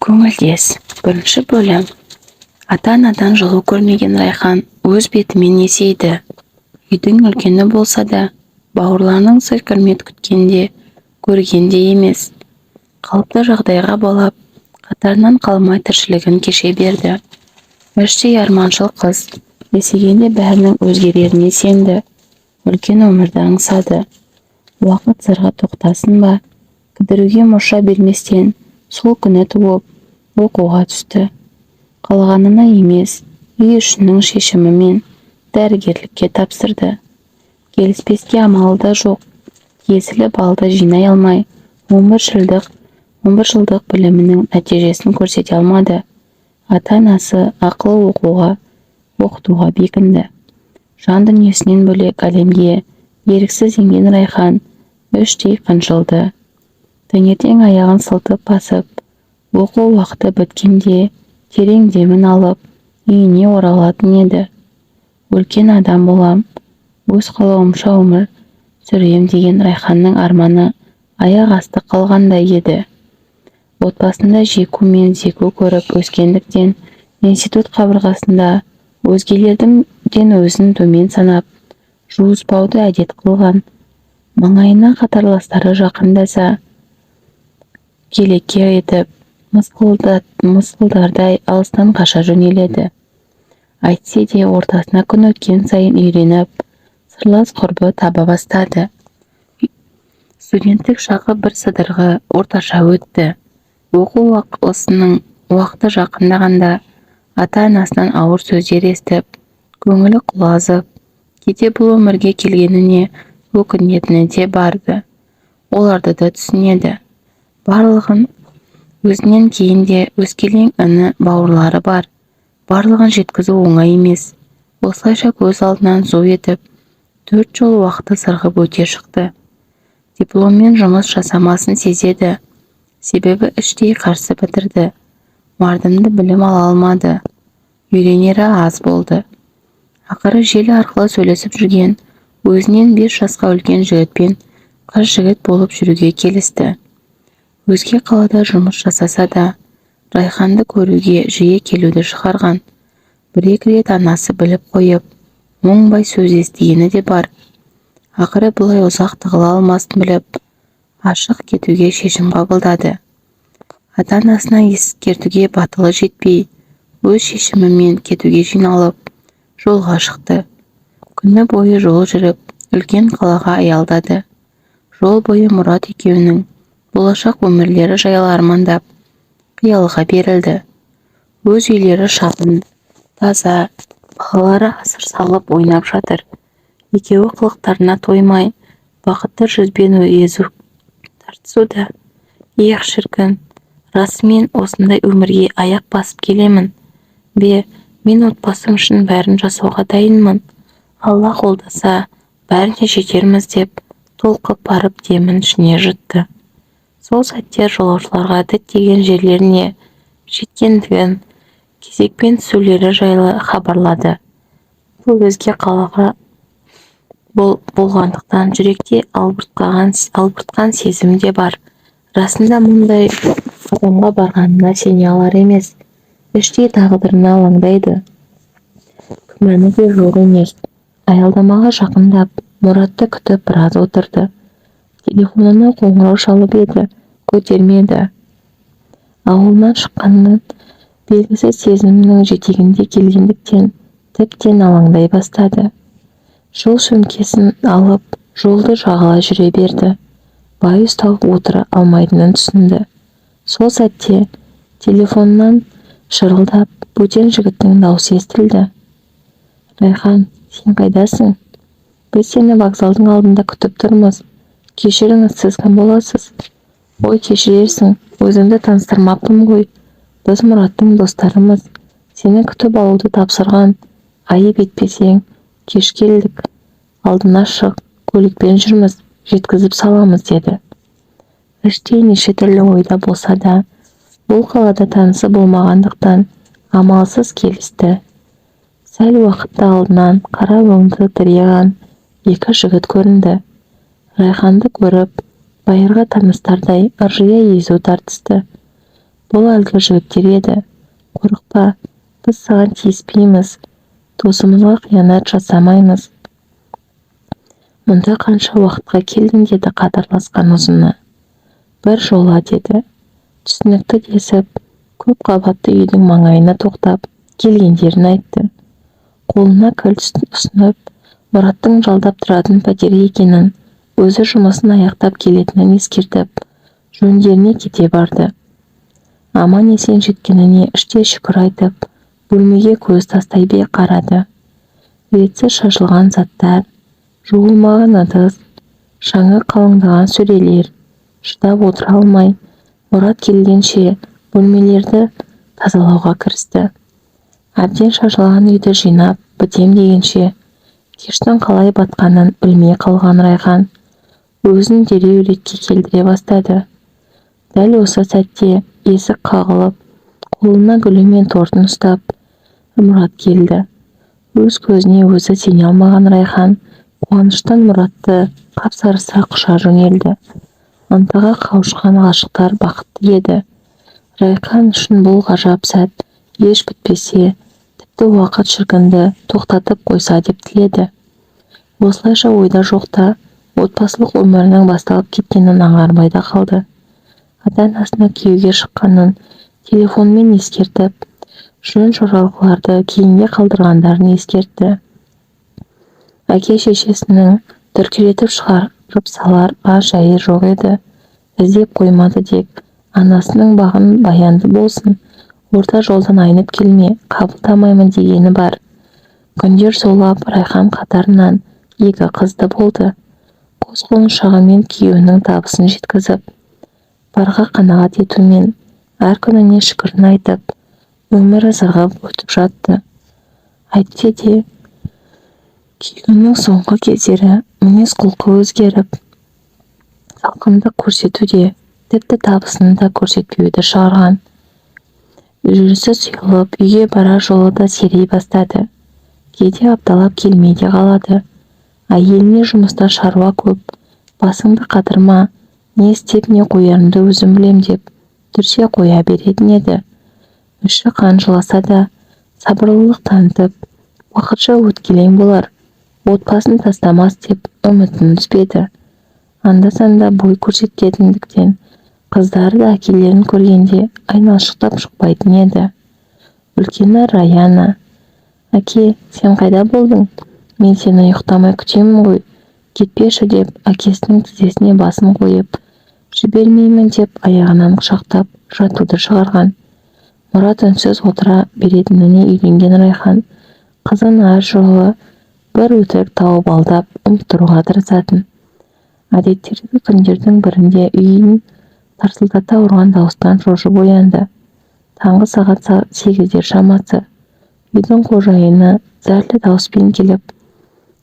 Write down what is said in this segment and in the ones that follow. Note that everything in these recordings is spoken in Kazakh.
Көңілдес. Бірінші бөлім. Ата-анадан жылу көрмеген Райхан өз бетімен есейді. Үйдің үлкені болса да, бауырларының сый құрмет күткенде, көргенде емес. Қалыпты жағдайға балап, қатарынан қалмай тіршілігін кеше берді. Іштей арманшыл қыз, есейгенде бәрінің өзгереріне сенді. Үлкен өмірді аңсады. Уақыт зырға тоқтасын ба, кідіруге мұрша берместен, сол күні туып, оқуға түсті. Қалғанына емес, үй ішінің шешімімен дәрігерлікке тапсырды. Келіспеске амалы да жоқ, тиесілі балды жинай алмай, 11 жылдық білімінің нәтижесін көрсете алмады. Ата-анасы ақылы оқытуға бекінді. Жан дүниесінен бөлек әлемге еріксіз енген Райхан іштей қынжылды. Таңертең аяғын сылтып басып, оқу уақыты біткенде терең демін алып, үйіне оралатын еді. Үлкен адам болам, өз қалауымша өмір сүрем деген Райханның арманы аяқ асты қалғандай еді. Отбасында жеку мен зеку көріп өскендіктен, институт қабырғасында өзгелерден өзін төмен санап, жуыспауды әдет қылған. Маңайына қатарластары жақындаса, келеке етіп, мысқылдардай алыстан қаша жөнеледі. Әйтсе де ортасына күн өткен сайын үйреніп, сырлас құрбы таба бастады. Студенттік шағы бір сыдырғы орташа өтті. Оқу уақыты жақындағанда ата-анасынан ауыр сөздер естіп, көңілі құлазып, кейде бұл өмірге келгеніне өкінетіні де барды. Оларды да түсінеді. Барлығын өзінен кейін де өскелең іні бауырлары бар. Барлығын жеткізу оңай емес. Осылайша көз алдынан зу етіп, 4 жыл уақыты сырғып өте шықты. Дипломмен жұмыс жасамасын сезеді. Себебі іштей қарсы бітірді. Мардымды білім ала алмады. Үйренері аз болды. Ақыры желі арқылы сөйлесіп жүрген, өзінен 5 жасқа үлкен жігітпен қыз жігіт болып жүруге келісті. Өзге қалада жұмыс жасаса да, Райханды көруге жиі келуді шығарған. Бір-екі рет анасы біліп қойып, оңбай сөз естігені де бар. Ақыры бұлай ұзақ тығыла алмасын біліп, ашық кетуге шешім қабылдады. Ата-анасына ескертуге батылы жетпей, өз шешімімен кетуге жиналып, жолға шықты. Күні бойы жол жүріп, үлкен қалаға аялдады. Жол бойы Мұрат екеуінің болашақ өмірлері жайлы армандап, қиялға берілді. Өз үйлері шағын, таза, балалары асыр салып ойнап жатыр. Екеуі қылықтарына тоймай, бақытты жүзбен езу тартысуда. Ех шіркін, расымен осындай өмірге аяқ басып келемін бе, мен отбасым үшін бәрін жасауға дайынмын. Алла қолдаса, бәріне жетерміз деп, толқып барып демін ішіне жұтты. Сол сәттер жолаушыларға діттеген жерлеріне жеткендігін, кезекпен түсулері жайлы хабарлады. Бұл өзге қалаға болғандықтан жүректе албыртқан сезім де бар. Расында мұндай адамға барғанына сене алар емес. Іштей тағдырына алаңдайды. Күмәні де жоқ емес. Аялдамаға жақындап, Мұратты күтіп біраз отырды. Телефонына қоңырау шалып еді, көтермеді. Ауылынан шыққанның белгісіз сезімнің жетегінде келгендіктен тіптен алаңдай бастады. Жол сөмкесін алып, жолды жағалай жүре берді. Байыз тауып отыра алмайтынын түсінді. Сол сәтте телефоннан шырылдап, бөтен жігіттің даусы естілді. Райхан, сен қайдасың? Біз сені вокзалдың алдында күтіп тұрмыз. Кешіріңіз, сіз кім боласыз? Ой, кешірерсің, өзімді таныстырмаппын ғой. Біз Мұраттың достарымыз. Сені күтіп алуды тапсырған. Айып етпесең, кеш келдік. Алдына шық, көлікпен жүрміз, жеткізіп саламыз деді. Іштей неше түрлі ойда болса да, бұл қалада танысы болмағандықтан амалсыз келісті. Сәл уақытта алдынан қара өңді тыриған екі жігіт көрінді. Райханды көріп, байырғы таныстардай ыржия езу тартысты. Бұл әлгі жігіттер еді. Қорықпа, біз саған тиіспейміз, досымызға қиянат жасамаймыз. Мұнда қанша уақытқа келдің, деді қатарласқан ұзыны. Бір жола, деді. Түсінікті десіп, көп қабатты үйдің маңайына тоқтап, келгендерін айтты. Қолына кілт ұсынып, Мұраттың жалдап тұратын пәтер екенін, өзі жұмысын аяқтап келетінін ескертіп, жөндеріне кете барды. Аман есен жеткеніне іште шүкір айтып, бөлмеге көз тастай бе қарады. Ретсіз шашылған заттар, жуылмаған ыдыс, шаңы қалыңдаған сөрелер. Шыдап отыра алмай, Мұрат келгенше бөлмелерді тазалауға кірісті. Әбден шашылған үйді жинап, бітем дегенше, кештің қалай батқанын білмей қалған Райхан өзін дереу ретке келтіре бастады. Дәл осы сәтте есік қағылып, қолына гүлі мен тортын ұстап, Мұрат келді. Өз көзіне өзі сене алмаған Райхан қуаныштан Мұратты қапсарыса құша жөнелді. Ынтыға қауышқан ғашықтар бақытты еді. Райхан үшін бұл ғажап сәт еш бітпесе, тіпті уақыт шіркінді тоқтатып қойса деп тіледі. Осылайша ойда жоқта отбасылық өмірінің басталып кеткенін аңғармай да қалды. Ата-анасына күйеуге шыққанын телефонмен ескертіп, жөн жоралғыларды кейінге қалдырғандарын ескертті. Әке-шешесінің дүркіретіп шығарып саларға жайы жоқ еді. Іздеп қоймады дек, анасының бағын баянды болсын, орта жолдан айнып келме, қабылдамаймын дегені бар. Күндер солап Райхан қатарынан екі қызды болды. Қос қолын шағымен күйеуінің табысын жеткізіп, барға қанағат етумен, әр күніне шүкірін айтып, өмірі зырғып өтіп жатты. Әйтсе де, күйеуінің соңғы кездері мінез құлқы өзгеріп, салқындық көрсетуде, тіпті табысын да көрсетпеуді шығарған. Жүрісі сұйылып, үйге барар жолы да серей бастады. Кейде апталап келмей де қалады. Әйеліне жұмыста шаруа көп, басыңды қатырма, не істеп не қоярымды өзім білем деп, түрсе қоя беретін еді. Іші қанжыласа да, сабырлылық танытып, уақытша өткелең болар, отбасын тастамас деп үмітін үзбеді. Анда-санда бой көрсеткендіктен, қыздары да әкелерін көргенде айналшықтап шықпайтын еді. Үлкені Раяна: «Әке, сен қайда болдың? Мен сені ұйықтамай күтемін ғой. Кетпеші» деп әкесінің тізесіне басын қойып, жібермеймін деп аяғынан құшақтап жатуды шығарған. Мұрат үнсіз отыра беретініне үйренген Райхан қызын әр жолы бір өтірік тауып алдап ұмыттыруға тырысатын. Әдеттегі күндердің бірінде үйін тарсылдата ұрған дауыстан шошып оянды. Таңғы сағат 8-дер шамасы. Үйдің қожайыны зәрлі дауыспен келіп,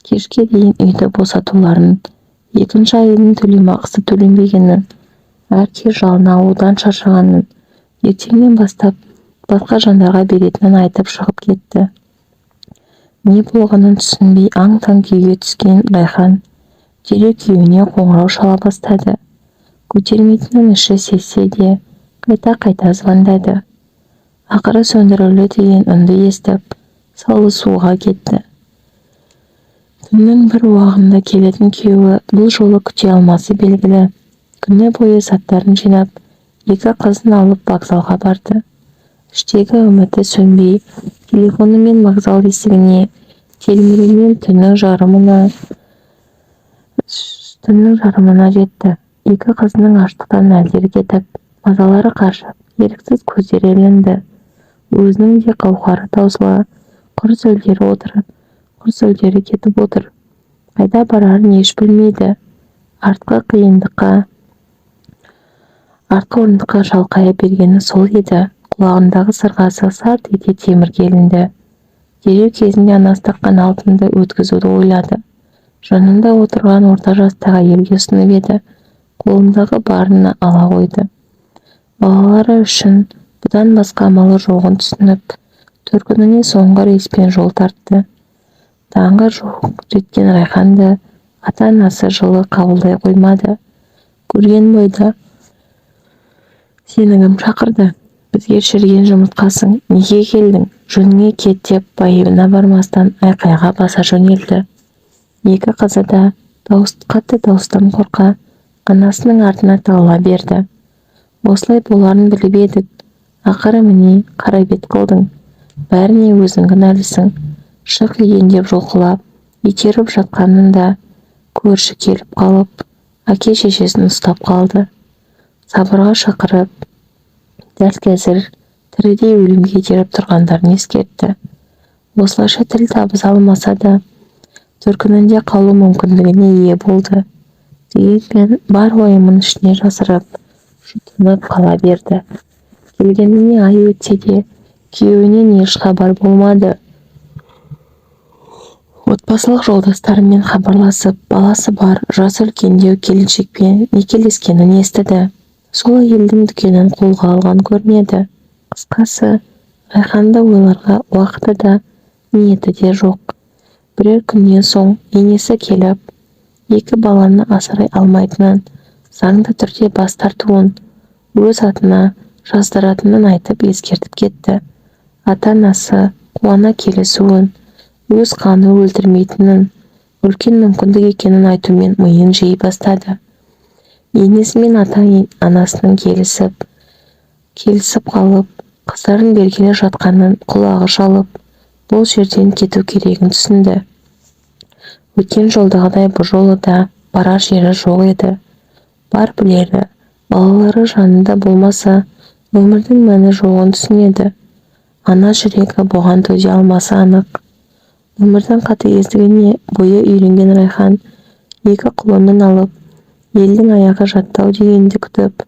кешке дейін үйді босатуларын, екінші айының төлемақысы төленбегенін, әркез жалына алудан шаршағанын, ертеңнен бастап басқа жандарға беретінін айтып шығып кетті. Не болғанын түсінбей аң-таң күйге түскен Райхан дереу күйеуіне қоңырау шала бастады. Көтермейтінін іші сезсе де, қайта-қайта звондады. Ақыры сөндірулі деген үнді естіп, салысуға кетті. Түннің бір уағында келетін күйеуі бұл жолы күте алмасы белгілі. Күні бойы заттарын жинап, екі қызын алып вокзалға барды. Іштегі үміті сөнбей, телефонымен вокзал есігіне телмірумен түннің жарымына жетті. Екі қызының аштықтан әлдері кетіп, мазалары қашып, еріксіз көздері ілінді. Өзінің де қауқары таусыла, құр сөздері кетіп отыр. Қайда барарын еш білмейді. Артқы орындыққа шалқая бергені сол еді. Құлағындағы сырғасы сарт ете темірге ілінді. Дереу кезінде анасы таққан алтынды өткізуді ойлады. Жанында отырған орта жастағы әйелге ұсынып еді. Қолындағы барына ала қойды. Балалары үшін бұдан басқа амалы жоғын түсініп, төркініне соңғы рейспен жол тартты. Таңғы жоқ жеткен Райханды ата-анасы жылы қабылдай қоймады. Көрген бойда: «Сені кім шақырды?» Бізге шіріген жұмыртқасың, неге келдің? Жөніңе кет деп байыбына бармастан айқайға баса жөнелді. Екі қызы да қатты дауыстан қорқа, анасының артына тығыла берді. Осылай боларын біліп едік. Ақыры міне қара бет қылдың. Бәріне өзің кінәлісің. Шық үйден деп жұлқылап, итеріп жатқанында көрші келіп қалып, әке шешесін ұстап қалды. Сабырға шақырып, дәл қазір тірідей өлімге итеріп тұрғандарын ескертті. Осылайша тіл табыса алмаса да, төркінінде қалу мүмкіндігіне ие болды. Дегенмен бар уайымын ішіне жасырып, жұтынып қала берді. Келгеніне ай өтсе де, күйеуінен еш хабар болмады. Отбасылық жолдастарымен хабарласып, баласы бар, жасы үлкендеу келіншекпен некелескенін естіді. Сол әйелдің дүкенін қолға алған көрмеді. Қысқасы, Райханды ойларға уақыты да, ниеті де жоқ. Бірер күннен соң енесі келіп, екі баланы асырай алмайтынын, заңды түрде бас тартуын, өз атына жаздыратынын айтып ескертіп кетті. Ата-анасы қуана келісуін, өз қаны өлтірмейтінін, үлкен мүмкіндік екенін айтумен миын жей бастады. Енесі мен ата-анасының келісіп қалып, қыздарын бергелі жатқанын құлағы шалып, бұл жерден кету керегін түсінді. Өткен жолдағыдай бұл жолы да барар жері жоқ еді. Бар білері, балалары жанында болмаса, өмірдің мәні жоғын түсінеді. Ана жүрегі бұған төзе алмасы анық. Өмірдің қатыгездігіне бойы үйренген Райхан екі құлынын алып, елдің аяғы жаттау дегенді күтіп,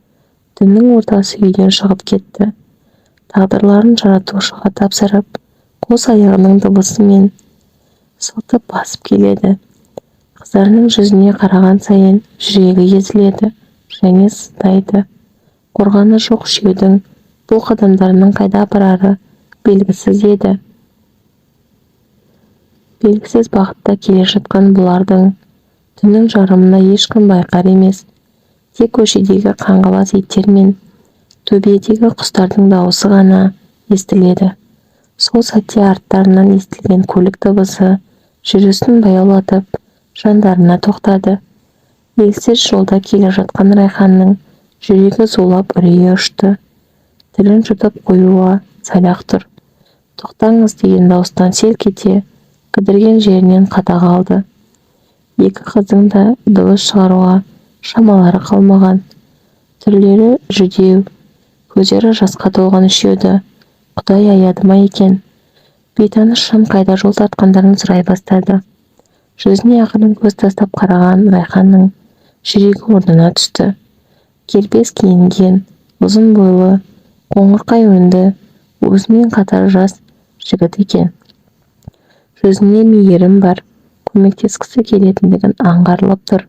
түннің ортасы үйден шығып кетті. Тағдырларын жаратушыға тапсырып, қос аяғының дыбысымен сылтып басып келеді. Қыздарының жүзіне қараған сайын жүрегі езіледі, және сыздайды. Қорғаны жоқ үшеудің бұл қадамдарының қайда апарары белгісіз еді. Белгісіз бағытта келе жатқан бұлардың түннің жарымына ешкім байқар емес. Тек көшедегі қаңғыбас иттер мен төбедегі құстардың дауысы ғана естіледі. Сол сәтте арттарынан естілген көлік дыбысы жүрісін баяулатып, жандарына тоқтады. Елсіз жолда келе жатқан Райханның жүрегі зулап үрейі ұшты. Тілін жұтып қоюға сәл-ақ тұр. Тоқтаңыз деген дауыстан селк ете, кідірген жерінен қата қалды. Екі қыздың да дыбыс шығаруға шамалары қалмаған. Түрлері жүдеу, көздері жасқа толған үшеуді Құдай аяды ма екен? Бейтаныс жан қайда жол тартқандарын сұрай бастады. Жүзіне ақырын көз тастап қараған Райханның жүрегі орнына түсті. Кербез киінген, ұзын бойлы, қоңырқай өнді, өзімен қатар жас жігіт екен. Жүзіне мейірім бар, көмектескісі келетіндігін аңғарылып тұр.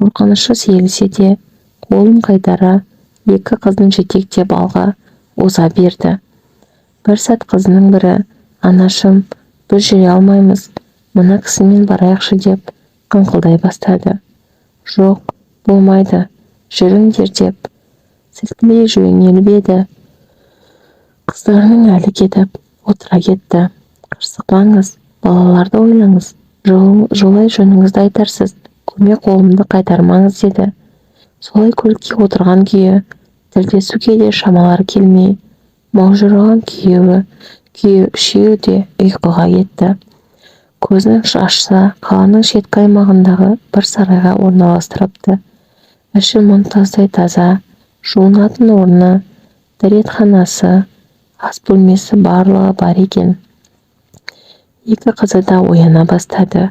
Қорқынышы сейілсе де, қолын қайтара екі қызын жетектеп алға оза берді. Бір сәт қызының бірі, анашым, біз жүре алмаймыз, мына кісімен барайықшы деп қыңқылдай бастады. Жоқ, болмайды, жүріңдер деп сілкілей жөнеліп еді. Қыздарының әлі кетіп отыра кетті. Қырсықпаңыз, балаларды ойлаңыз, жолай жөніңізді айтарсыз, көмек қолымды қайтармаңыз деді. Солай көлікке отырған күйі, тілдесуге де шамалары келмей, маужыраған үшеуі де ұйқыға кетті. Көзін ашса, қаланың шеткі аймағындағы бір сарайға орналастырыпты. Іші мұнтаздай таза, жуынатын орны, дәретханасы, ас бөлмесі барлығы бар екен. Екі қызы да ояна бастады.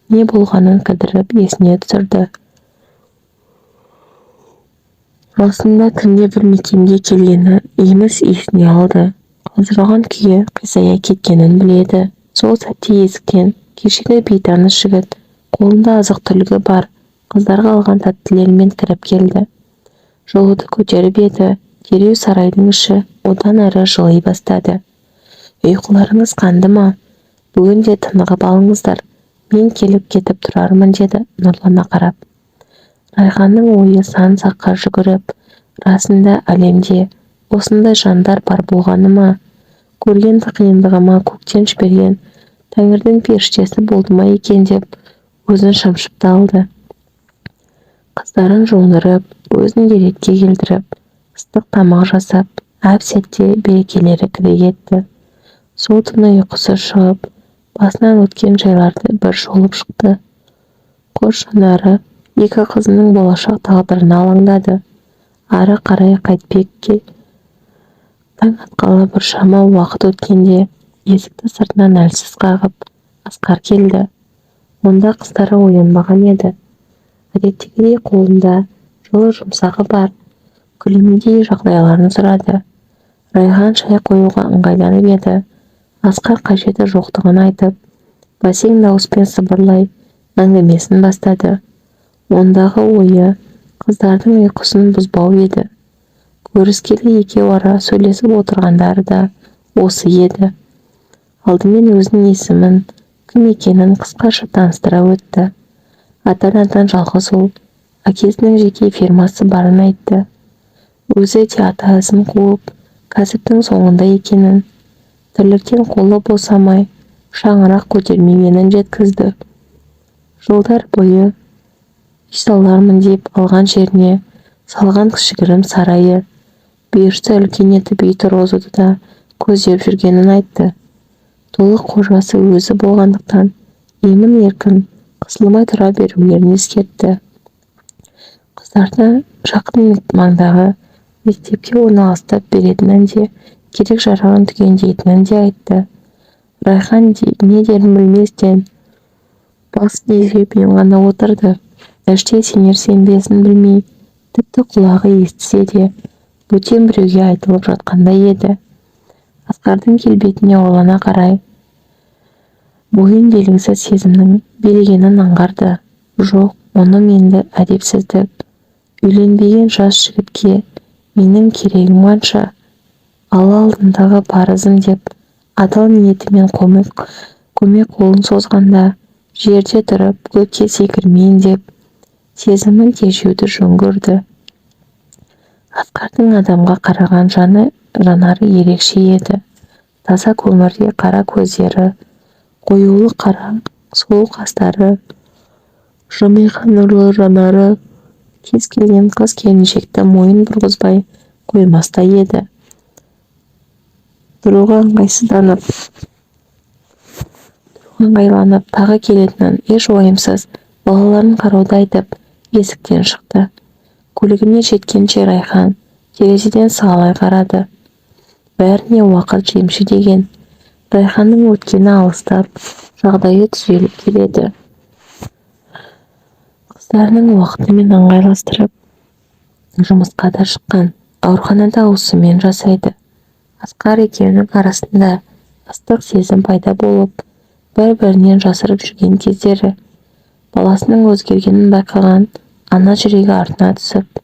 Не болғанын кідіріп есіне түсірді. Расында түнде бір мекенге келгені еміс есіне алды. Қалжыраған күйі қисая кеткенін біледі. Сол сәтте есіктен кешегі бейтаныс жігіт, қолында азық-түлігі бар, қыздарға алған тәттілермен кіріп келді. Жолуды көтеріп еді, дереу сарайдың іші одан әрі жылай бастады. Ұйқыларыңыз қанды ма? Бүгін де тынығып алыңыздар, мен келіп кетіп тұрармын деді нұрлана қарап. Райханның ойы сан саққа жүгіріп, расында әлемде осындай жандар бар болғаны ма? Көргенді қиындығыма көктен жіберген Тәңірдің періштесі болды ма екен деп өзін шымшып та алды. Қыздарын жуындырып, өзін деретке келтіріп, ыстық тамақ жасап, әп сәтте берекелері кіре кетті. Сол түні ұйқысы шығып, басынан өткен жайларды бір шолып шықты. Қос жанары екі қызының болашақ тағдырына алаңдады. Ары қарай қайтпекке. Таң атқалы біршама уақыт өткенде есікті сыртынан әлсіз қағып Асқар келді. Онда қыздары оянбаған еді. Әдеттегідей қолында жылы жұмсағы бар күлімдей жағдайларын сұрады. Райхан шай қоюға ыңғайланып еді. Асқар қажеті жоқтығын айтып, бәсең дауыспен сыбырлай әңгімесін бастады. Ондағы ойы қыздардың ұйқысын бұзбау еді. Көріскелі екеу ара сөйлесіп отырғандары да осы еді. Алдымен өзінің есімін, кім екенін қысқаша таныстыра өтті. Ата-анадан жалғыз ұл, әкесінің жеке фирмасы барын айтты. Өзі де ата-анасын қуып, кәсіптің соңында екенін, тірліктен қолы босамай, шаңырақ көтермегенін жеткізді. Жылдар бойы үй салармын деп алған жеріне салған кішігірім сарайы, бұйыртса үлкен етіп үй тұрғызуды да көздеп жүргенін айтты. Толық қожасы өзі болғандықтан емін-еркін қысылмай тұра берулерін ескертті. Қыздарды жақын маңдағы мектепке орналастырып беретінін де, керек жарағын түгендейтінін де айтты. Райхан не дерін білместен басын изеп ғана отырды. Іштей сенер-сенбесін білмей, тіпті құлағы естісе де, бөтен біреуге айтылып жатқандай еді. Асқардың келбетіне орлана қарай, бойын белгісіз сезімнің билегенін аңғарды. Жоқ, оны енді әдепсіздік. Үйленбеген жас жігітке менің керегім қанша, алла алдындағы парызым деп адал ниетімен көмек қолын созғанда, жерде тұрып көкке секірмейін деп сезімін тежеуді жөн көрді. Асқардың адамға қараған жанары ерекше еді. Таза көмірдей қара көздері, қоюлы қара сұлу қастары, жымиған нұрлы жанары кез келген қыз келіншекті мойын бұрғызбай қоймастай еді. Тұруға ыңғайланып тағы келетінін еш уайымсыз балаларын қарауды айтып есіктен шықты. Көлігіне жеткенше Райхан терезеден сығалай қарады. Бәріне уақыт жемші деген. Райханның өткені алыстап, жағдайы түзеліп келеді. Қыздарының уақытымен ыңғайластырып, жұмысқа да шыққан. Ауруханада ауысыммен жасайды. Асқар екеуінің арасында ыстық сезім пайда болып, бір-бірінен жасырып жүрген кездері. Баласының өзгергенін байқаған ана жүрегі артына түсіп,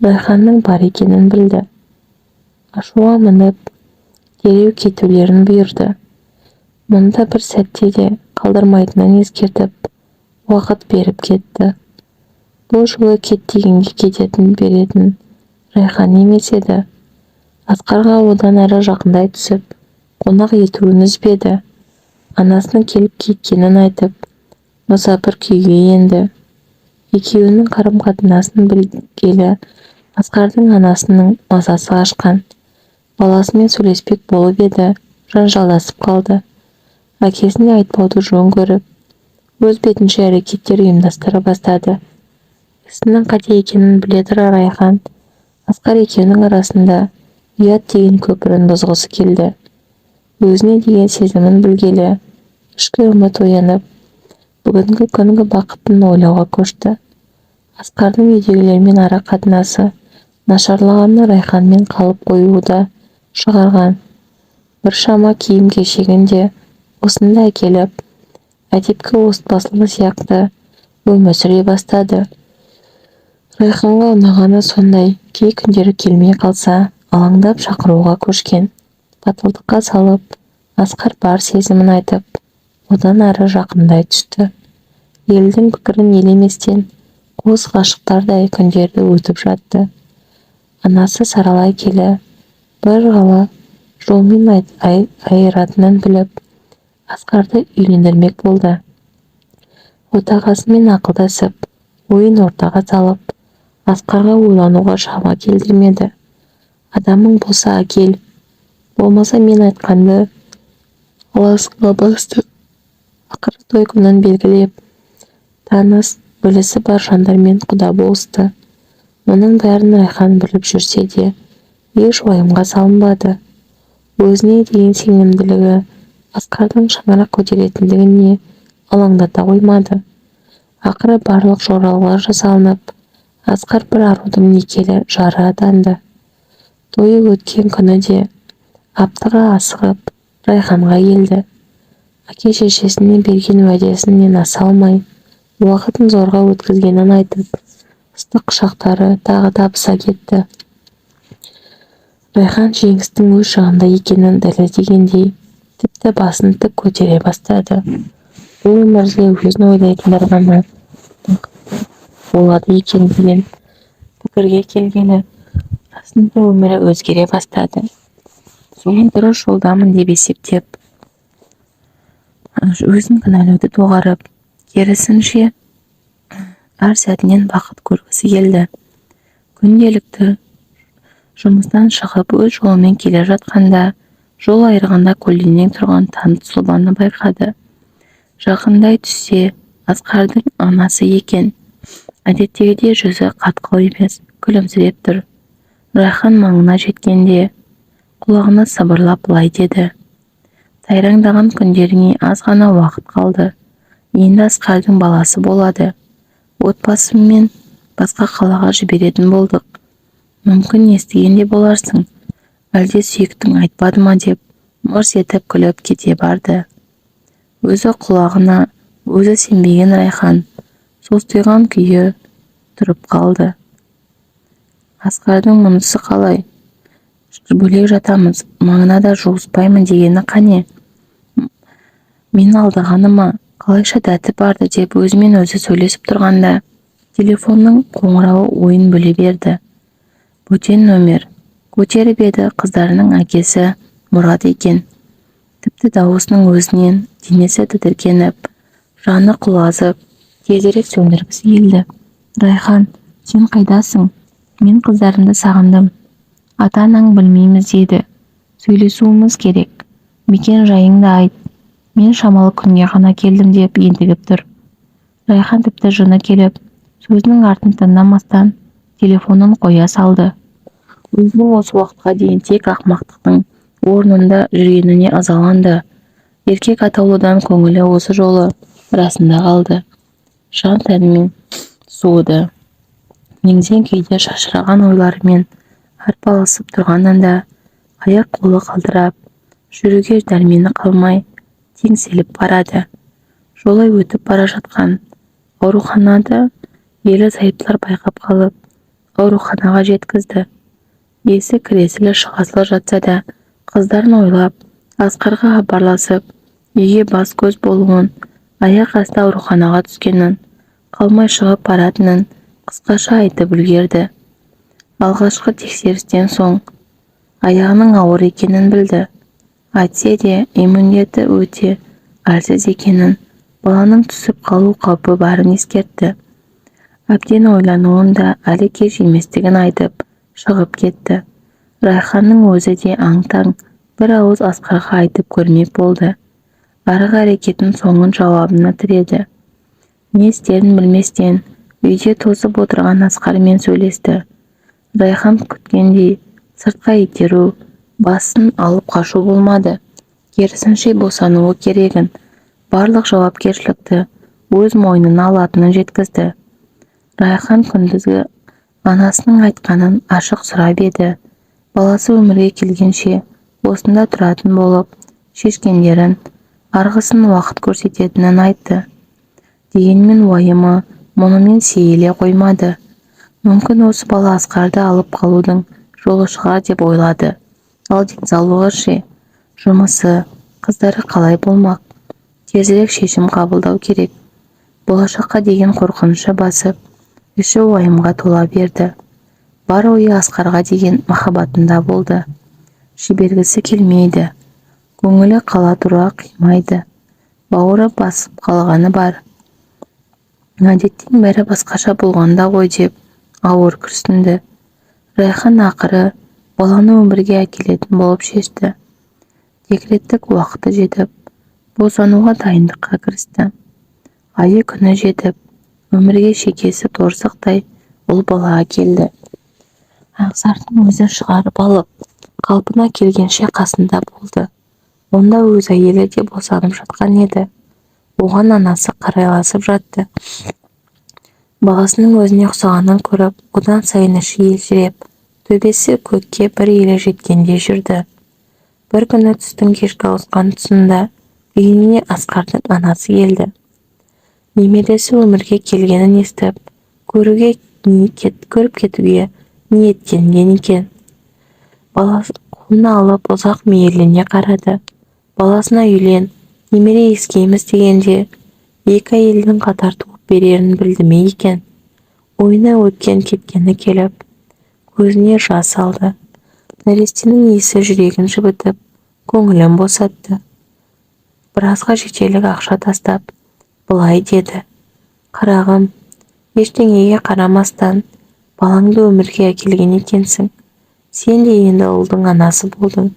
Райханның бар екенін білді. Ашуға мініп, дереу кетулерін бұйырды. Мұнда бір сәтте де қалдырмайтынын ескертіп, уақыт беріп кетті. Бұл жолы кет дегенге кететін беретін Райхан емес еді. Асқарға одан әрі жақындай түсіп, қонақ етуін үзбеді. Анасының келіп кеткенін айтып, мұсапыр күйге енді. Екеуінің қарым-қатынасын білгелі Асқардың анасының мазасы қашқан. Баласымен сөйлеспек болып еді, жанжалдасып қалды. Әкесіне айтпауды жөн көріп, өз бетінше әрекеттер ұйымдастыра бастады. Ісінің қате екенін біле тұра Райхан Асқар екеуінің арасында ұят деген көпірін бұзғысы келді. Өзіне деген сезімін білгелі, ішкі үміт оянып, бүгінгі күнгі бақытын ойлауға көшті. Асқардың үйдегілермен ара қатынасы нашарлағаны Райханмен қалып қоюы да шығарған. Біршама киім-кешегін де осында әкеліп, әдепкі отбасылы сияқты өмір сүре бастады. Райханға ұнағаны сондай, кей күндері келмей қалса, алаңдап шақыруға көшкен. Батылдыққа салып, Асқар бар сезімін айтып, одан ары жақындай түсті. Елдің пікірін елеместен, қос ғашықтардай күндерді өтіп жатты. Анасы саралай келі, бір ғала жолмен айыратынын біліп, Асқарды үйлендірмек болды. Отағасымен ақылдасып, ойын ортаға салып, Асқарға ойлануға шама келдірмеді. Адамың болса әкел, болмаса мен айтқанды аласыңа басты. Ақыры той күнін белгілеп, таныс, білісі бар жандармен құда болысты. Мұның бәрін Райхан біліп жүрсе де, еш уайымға салынбады. Өзіне деген сенімділігі Асқардың шаңырақ көтеретіндігіне алаңдата қоймады. Ақыры барлық жоралғылар жасалынып, Асқар бір арудың некелі жары атанды. Тойы өткен күні де аптыға асығып Райханға келді. Әке-шешесіне берген уәдесінен аса алмай, уақытын зорға өткізгенін айтып, ыстық құшақтары тағы табыса кетті. Райхан жеңістің өз жағында екенін дәлелдегендей, тіпті басын тік көтере бастады. Бұл өмірде өзін ойлайтындар ғана болады екен деген пікірге келгелі, расында өмірі өзгере бастады. Соған дұрыс жолдамын деп есептеп, өзін кінәлауды доғарып, керісінше әр сәтінен бақыт көргісі келді. Күнделікті жұмыстан шығып өз жолымен келе жатқанда, жол айрығында көлденең тұрған таныс сұлбаны байқады. Жақындай түссе, Асқардың анасы екен. Әдеттегідей жүзі қатқыл емес, күлімсіреп тұр. Райхан маңына жеткенде, құлағына сыбырлап былай деді: тайраңдаған күндеріңе аз ғана уақыт қалды. Енді Асқардың баласы болады. Отбасыммен басқа қалаға жіберетін болдық. Мүмкін естіген де боларсың. Әлде сүйіктің айтпады ма деп мырс етіп күліп кете барды. Өзі құлағына өзі сенбеген Райхан состиған күйі тұрып қалды. Асқардың мұнысы қалай? Бөлек жатамыз, маңына да жуыспаймын дегені қане? Мен алдағаны ма? Қалайша дәті барды деп өзімен өзі сөйлесіп тұрғанда, телефонның қоңырауы ойын бөле берді. Бөтен нөмер. Көтеріп еді, қыздарының әкесі Мұрат екен. Тіпті дауысының өзінен денесі тітіркеніп, жаны құлазып, тезірек сөндіргісі келді. Райхан, сен қайдасың? Мен қыздарымды сағындым. Ата-анаң білмейміз деді. Сөйлесуіміз керек. Мекен жайыңды айт. Мен шамалы күнге ғана келдім деп ентігіп тұр. Райхан тіпті жыны келіп, сөзінің артын тыңдамастан телефонын қоя салды. Өзінің осы уақытқа дейін тек ақымақтықтың орнында жүргеніне ызаланды. Еркек атаулыдан көңілі осы жолы расында қалды. Жан тәнімен суыды. Меңзең күйде шашыраған ойларымен арпалысып тұрғанында аяқ-қолы қалтырап, жүруге дәрмені қалмай теңселіп барады. Жолай өтіп бара жатқан ауруханада ерлі зайыптылар байқап қалып, ауруханаға жеткізді. Есі кіресілі шығасылы жатса да, қыздарын ойлап, Асқарға хабарласып, үйге бас көз болуын, аяқ асты ауруханаға түскенін, қалмай шығып баратынын қысқаша айтып үлгерді. Алғашқы тексерістен соң аяғының ауыр екенін білді. Әйтсе де иммунитеті өте әлсіз екенін, баланың түсіп қалу қаупі барын ескертті. Әбден ойлануын да әлі кеш еместігін айтып шығып кетті. Райханның өзі де аң-таң бір ауыз Асқарға айтып көрмек болды. Арғы әрекетін соңын жауабына тіреді. Не істерін білместен үйде тосып отырған Асқармен сөйлесті. Райхан күткендей сыртқа итеру, басын алып қашу болмады. Керісінше босануы керегін, барлық жауапкершілікті өз мойнына алатынын жеткізді. Райхан күндізгі анасының айтқанын ашық сұрап еді. Баласы өмірге келгенше осында тұратын болып, шешкендерін, арғысын уақыт көрсететінін айтты. Дегенмен уайымы мұнымен сейіле қоймады. Мүмкін осы бала Асқарды алып қалудың жолы шығар деп ойлады. Ал денсаулығы ше, жұмысы, қыздары қалай болмақ? Тезірек шешім қабылдау керек. Болашаққа деген қорқынышы басып, іші уайымға тола берді. Бар ойы Асқарға деген махаббатында болды. жібергісі келмейді. Көңілі қала тұра қимайды. Бауыры басып қалғаны бар. Әдеттен бәрі басқаша болғанда ғой деп ауыр күрсінді. Райхан ақыры баланы өмірге әкелетін болып шешті. Декреттік уақыты жетіп, босануға дайындыққа кірісті. Айы күні жетіп, өмірге шекесі торсықтай ұл бала әкелді. Аңсардың өзі шығарып алып, қалпына келгенше қасында болды. Онда өз әйелі де босанып жатқан еді. Оған анасы қарайласып жатты. Баласының өзіне ұқсағанын көріп, одан сайын іші елжіреп, төбесі көкке бір елі жеткендей жүрді. Бір күні түстің кешкі ауысқан тұсында үйіне Асқардың анасы келді. Немересі өмірге келгенін естіп, көріп кетуге ниеттенген екен. Баласын қолына алып ұзақ мейірлене қарады. Баласына үйлен, немере ескейміз дегенде, екі әйелдің қатар туып берерін білді ме екен. Ойына өткен кеткені келіп, көзіне жас алды. Нәрестенің иісі жүрегін жібітіп, көңілін босатты. Біразға жетерлік ақша тастап, былай деді: қарағым, ештеңеге қарамастан балаңды өмірге әкелген екенсің. Сен де енді ұлдың анасы болдың.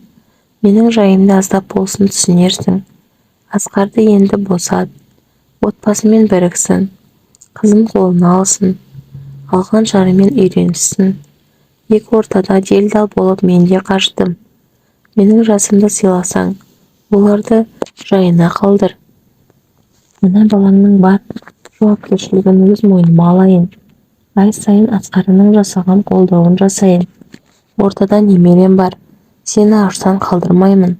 Менің жайымды аздап болсын түсінерсің. Асқарды енді босат, отбасымен біріксін, қызын қолына алсын, алған жарымен үйренсін. Екі ортада делдал болып мен де қаштым. Менің жасымды сыйласаң, оларды жайына қалдыр. Мына балаңның бар жауапкершілігін өз мойныма алайын. Ай сайын Асқарының жасаған қолдауын жасайын. Ортада немерем бар, сені аштан қалдырмаймын.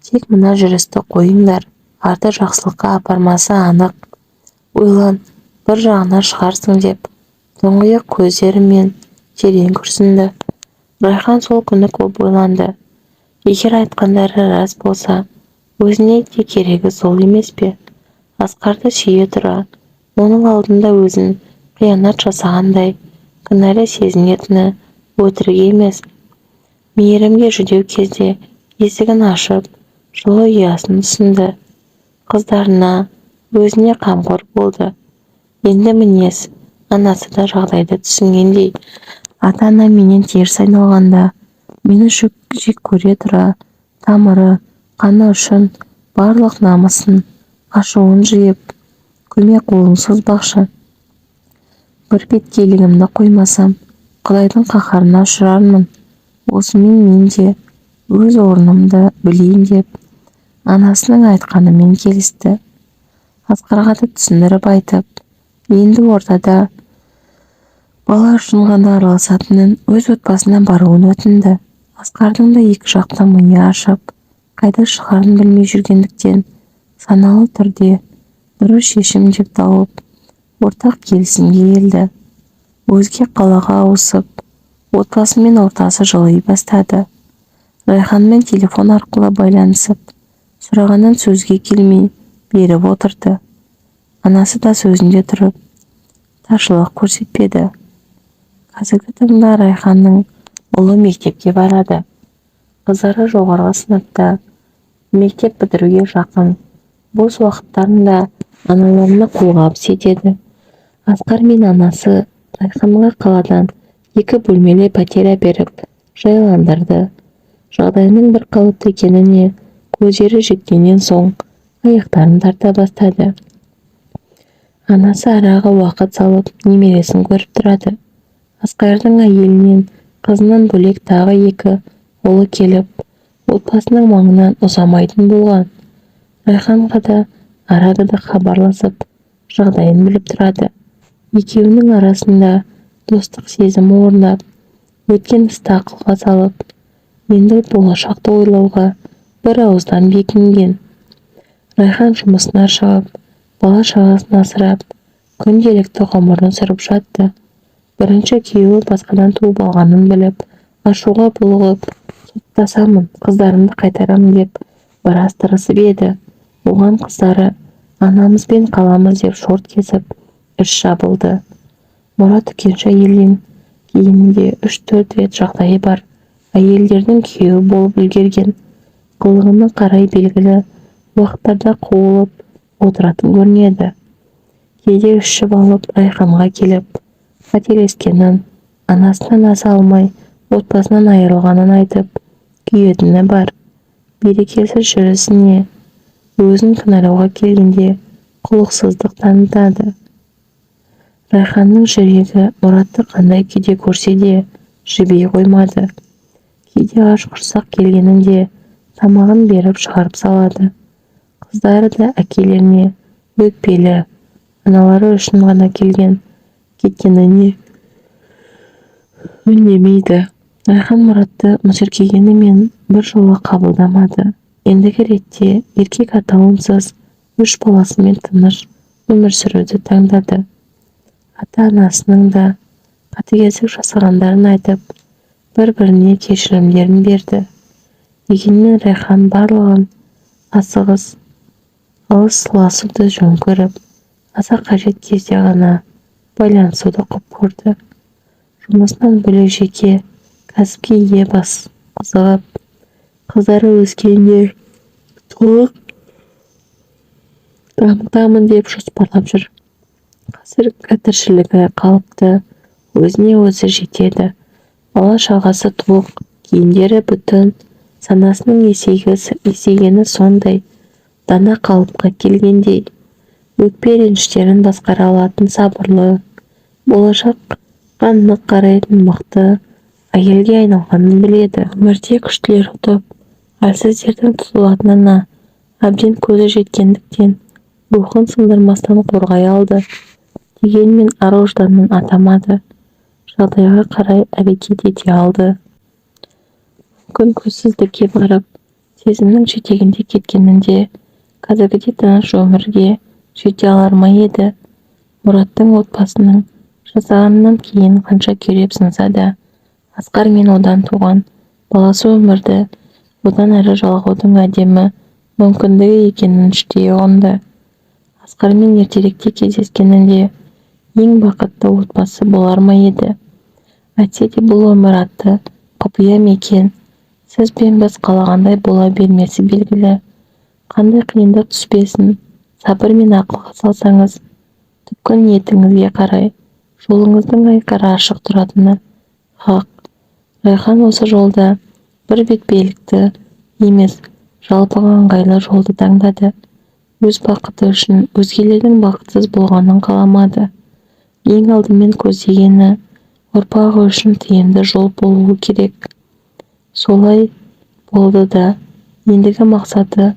Тек мына жүрісті қойыңдар, арты жақсылыққа апармасы анық. Ойлан, бір жағына шығарсың деп, тұңғиық көздерімен терең күрсінді. Райхан сол күні көп ойланды. Егер айтқандары рас болса, өзіне де керегі сол емес пе? Асқарды сүйе тұра, оның алдында өзін қиянат жасағандай кінәлі сезінетіні өтірік емес. Мейірімге жүдеу кезде есігін ашып, жылы ұясын ұсынды. Қыздарына, өзіне қамқор болды. Енді мінез, анасы да жағдайды түсінгендей. Ата-ана менен теріс айналғанда, мені жек көре тұра, тамыры, қаны үшін барлық намысын, ашуын жиып, көмек қолын созбақшы. Бір беткейлігімді қоймасам, Құдайдың қаһарына ұшырармын. Осымен мен де өз орнымды білейін деп, анасының айтқанымен келісті. Асқарға да түсіндіріп айтып, енді ортада бала үшін ғана араласатынын, өз отбасына баруын өтінді. Асқардың да екі жақта миы ашып, қайда шығарын білмей жүргендіктен, саналы түрде дұрыс шешім деп тауып, ортақ келісімге келді. Өзге қалаға ауысып, отбасымен ортасы жылый бастады. Райханмен телефон арқылы байланысып, сұрағанын сөзге келмей беріп отырды. Анасы да сөзінде тұрып, таршылық көрсетпеді. Қазіргі таңда Райханның ұлы мектепке барады. Қыздары жоғарғы сыныпта, мектеп бітіруге жақын. Бос уақыттарында аналарына қолғабыс етеді. Асқар мен анасы Райханға қаладан 2 бөлмелі пәтер әперіп жайландырды. Жағдайының бір қалыпты екеніне көздері жеткеннен соң аяқтарын тарта бастады. Анасы араға уақыт салып немересін көріп тұрады. Асқардың әйелінен қызынан бөлек тағы 2 ұлы келіп, отбасының маңынан ұзамайтын болған. Райханға да арада да хабарласып, жағдайын біліп тұрады. Екеуінің арасында достық сезімі орнап, өткен істі ақылға салып, енді болашақты ойлауға бір ауыздан бекінген. Райхан жұмысына шығып, бала-шағасын асырап, күнделікті ғұмырын сүріп жатты. Бірінші күйеуі басқадан туып алғанын біліп, ашуға булығып, соттасамын, қыздарымды қайтарамын деп біраз тырысып еді. Оған қыздары анамызбен қаламыз деп шорт кесіп, іш жабылды. Мұрат Дүкенші әйелден кейінінде 3-4 рет жағдайы бар әйелдердің күйеуі болып үлгерген, қылығына қарай белгілі уақыттарда қуылып отыратын көрінеді. Кейде ішіп алып Райханға келіп, қателескенін, анасынан аса алмай отбасынан айырылғанын айтып, күйетіні бар. Берекесіз жүрісіне, өзін кінәлауға келгенде құлықсыздық танытады. Райханның жүрегі Мұратты қандай күйде көрсе де жібей қоймады. Кейде аш құрсақ келгенінде тамағын беріп шығарып салады. Қыздары да әкелеріне өкпелі, аналары үшін ғана кеткеніне үндемейді. Райхан Мұратты мүсіркегенімен бір жолы қабылдамады. Ендігі ретте еркек атауынсыз 3 баласымен тыныш өмір сүруді таңдады. Ата-анасының да қатыгездік жасағандарын айтып, бір-біріне кешірімдерін берді. Дегенмен Райхан барлығын асығыс, алыс-сыласуды жөн көріп, аса қажет кезде ғана байланысуды құп көрді. Жұмысынан бөлек жеке кәсіпке ие бас қызығып, қыздары өскенде толық дамытамын деп жоспарлап жүр. Қазіргі тіршілігі қалыпты, өзіне өзі жетеді. Бала шағасы толық, киімдері бүтін, санасының есейгені сондай, дана қалыпқа келгендей, өкпе реніштерін басқара алатын сабырлы, болашаққа нық қарайтын мықты әйелге айналғанын біледі. Өмірде күштілер ұтып, әлсіздердің тұтылатынына әбден көзі жеткендіктен рухын сындырмастан қорғай алды. Дегенмен ар-ожданын атамады. Жағдайға қарай әрекет ете алды. Мүмкін көзсіздікке барып, сезімнің жетегінде кеткенінде қазіргідей тыныш өмірге жете алар ма еді? Мұраттың отбасының жасағанынан кейін қанша күйреп сынса да, Асқар мен одан туған баласы өмірді одан әрі жалғаудың әдемі мүмкіндігі екенін іштей ұғынды. Асқармен ертеректе кездескенінде ең бақытты отбасы болар ма еді? Әйтсе де бұл өмір атты құпия мекен. Сіз бен біз қалағандай бола бермесі белгілі. Қандай қиындық түспесін, сабыр мен ақылға салсаңыз, түпкі ниетіңізге қарай жолыңыздың айқара ашық тұратыны хақ. Райхан осы жолда бір бетпелікті емес, жалпыға ыңғайлы жолды таңдады. Өз бақыты үшін өзгелердің бақытсыз болғанын қаламады. Ең алдымен көздегені ұрпағы үшін тиімді жол болуы керек. Солай болды да, ендігі мақсаты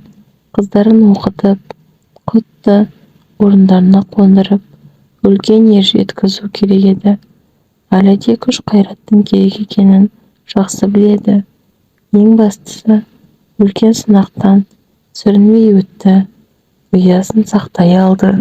қыздарын оқытып, құтты орындарына қондырып, үлкен ер жеткізу керек еді. Әлі де күш қайраттың керек екенін жақсы біледі. Ең бастысы, үлкен сынақтан сүрінбей өтті, ұясын сақтай алды.